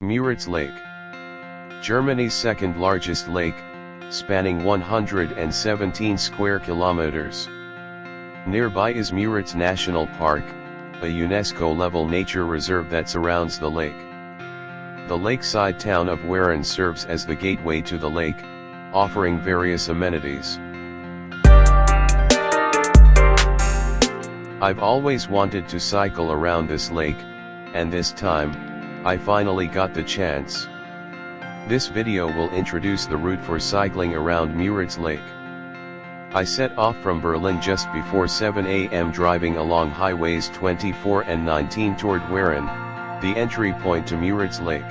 Müritz Lake. Germany's second largest lake, spanning 117 square kilometers. Nearby is Müritz National Park, a UNESCO-level nature reserve that surrounds the lake. The lakeside town of Waren serves as the gateway to the lake, offering various amenities. I've always wanted to cycle around this lake, and this time, I finally got the chance. This video will introduce the route for cycling around Müritz Lake. I set off from Berlin just before 7 a.m. driving along highways 24 and 19 toward Waren, the entry point to Müritz Lake.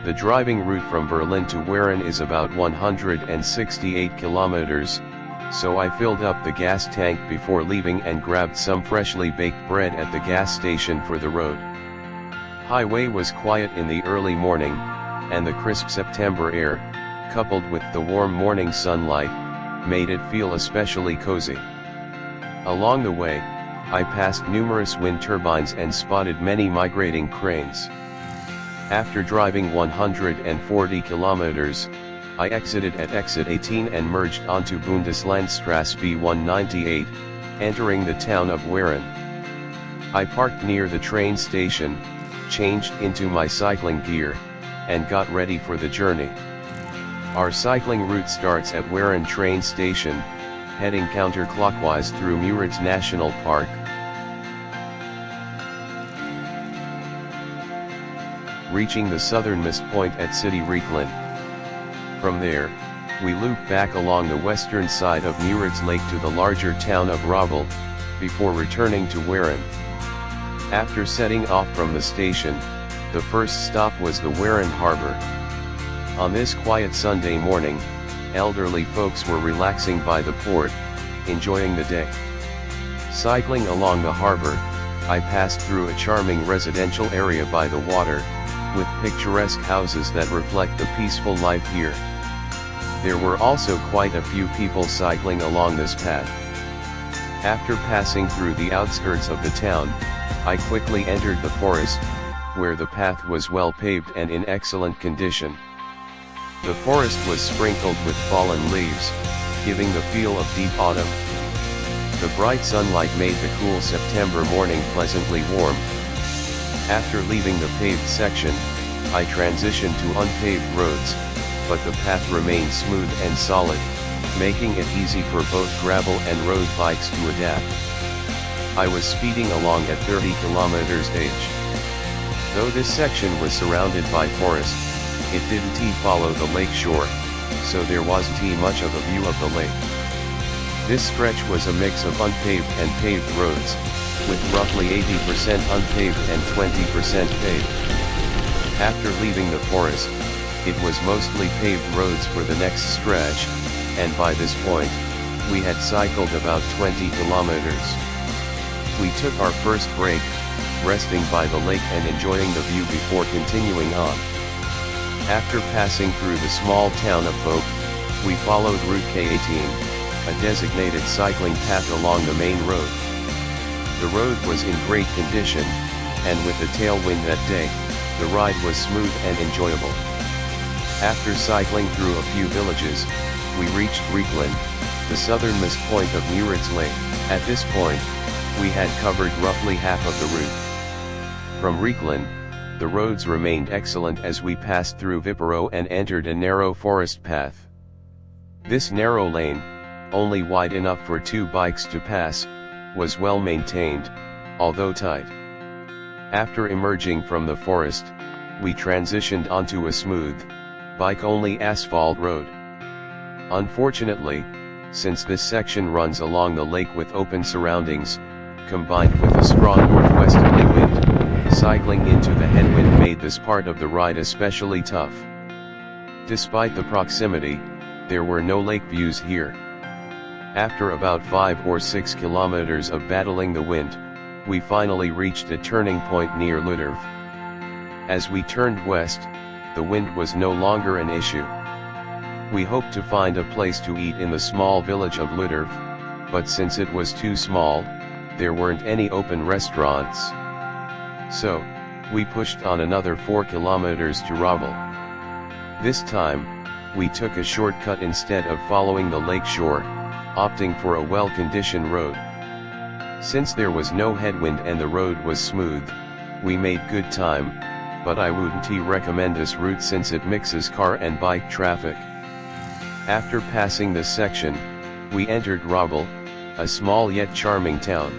The driving route from Berlin to Waren is about 168 kilometers, so I filled up the gas tank before leaving and grabbed some freshly baked bread at the gas station for the road. Highway was quiet in the early morning, and the crisp September air, coupled with the warm morning sunlight, made it feel especially cozy. Along the way, I passed numerous wind turbines and spotted many migrating cranes. After driving 140 kilometers, I exited at exit 18 and merged onto Bundeslandstrasse B198, entering the town of Waren. I parked near the train station, changed into my cycling gear, and got ready for the journey. Our cycling route starts at Waren train station, heading counterclockwise through Müritz National Park. Reaching the southernmost point at City Rieklen. From there, we loop back along the western side of Müritz Lake to the larger town of Ravel, before returning to Waren. After setting off from the station, the first stop was the Waren Harbor. On this quiet Sunday morning, elderly folks were relaxing by the port, enjoying the day. Cycling along the harbor, I passed through a charming residential area by the water, with picturesque houses that reflect the peaceful life here. There were also quite a few people cycling along this path. After passing through the outskirts of the town, I quickly entered the forest, where the path was well paved and in excellent condition. The forest was sprinkled with fallen leaves, giving the feel of deep autumn. The bright sunlight made the cool September morning pleasantly warm. After leaving the paved section, I transitioned to unpaved roads, but the path remained smooth and solid, making it easy for both gravel and road bikes to adapt. I was speeding along at 30 km/h. Though this section was surrounded by forest, it didn't follow the lake shore, so there wasn't much of a view of the lake. This stretch was a mix of unpaved and paved roads, with roughly 80% unpaved and 20% paved. After leaving the forest, it was mostly paved roads for the next stretch, and by this point, we had cycled about 20 kilometers. We took our first break, resting by the lake and enjoying the view before continuing on. After passing through the small town of Vogt, we followed Route K18, a designated cycling path along the main road. The road was in great condition, and with the tailwind that day, the ride was smooth and enjoyable. After cycling through a few villages, we reached Rieklen, the southernmost point of Müritz Lake. At this point, we had covered roughly half of the route. From Rieklen, the roads remained excellent as we passed through Vipero and entered a narrow forest path. This narrow lane, only wide enough for two bikes to pass, was well maintained, although tight. After emerging from the forest, we transitioned onto a smooth, bike-only asphalt road. Unfortunately, since this section runs along the lake with open surroundings, combined with a strong northwesterly wind, cycling into the headwind made this part of the ride especially tough. Despite the proximity, there were no lake views here. After about 5 or 6 kilometers of battling the wind, we finally reached a turning point near Ludorf. As we turned west, the wind was no longer an issue. We hoped to find a place to eat in the small village of Ludorf, but since it was too small, there weren't any open restaurants. So, we pushed on another 4 kilometers to Ravel. This time, we took a shortcut instead of following the lake shore, opting for a well-conditioned road. Since there was no headwind and the road was smooth, we made good time, but I wouldn't recommend this route since it mixes car and bike traffic. After passing this section, we entered Ravel, a small yet charming town.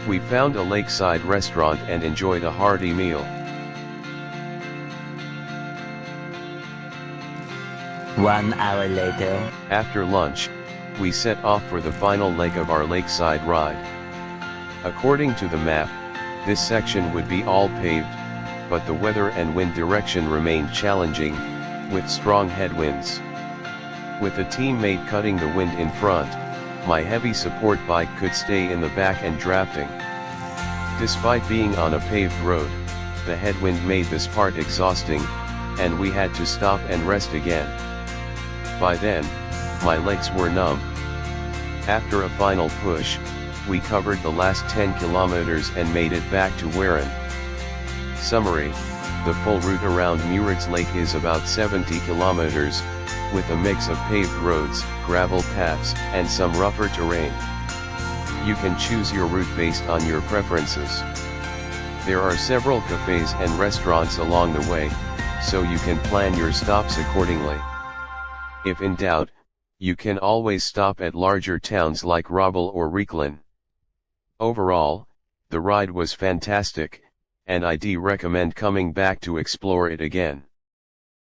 We found a lakeside restaurant and enjoyed a hearty meal. 1 hour later. After lunch, we set off for the final leg of our lakeside ride. According to the map, this section would be all paved, but the weather and wind direction remained challenging, with strong headwinds. With a teammate cutting the wind in front, my heavy support bike could stay in the back and drafting. Despite being on a paved road, the headwind made this part exhausting, and we had to stop and rest again. By then, my legs were numb. After a final push, we covered the last 10 kilometers and made it back to Waren. Summary: the full route around Müritz Lake is about 70 kilometers, with a mix of paved roads, gravel paths, and some rougher terrain. You can choose your route based on your preferences. There are several cafes and restaurants along the way, so you can plan your stops accordingly. If in doubt, you can always stop at larger towns like Ravel or Riechlin. Overall, the ride was fantastic, and I'd recommend coming back to explore it again.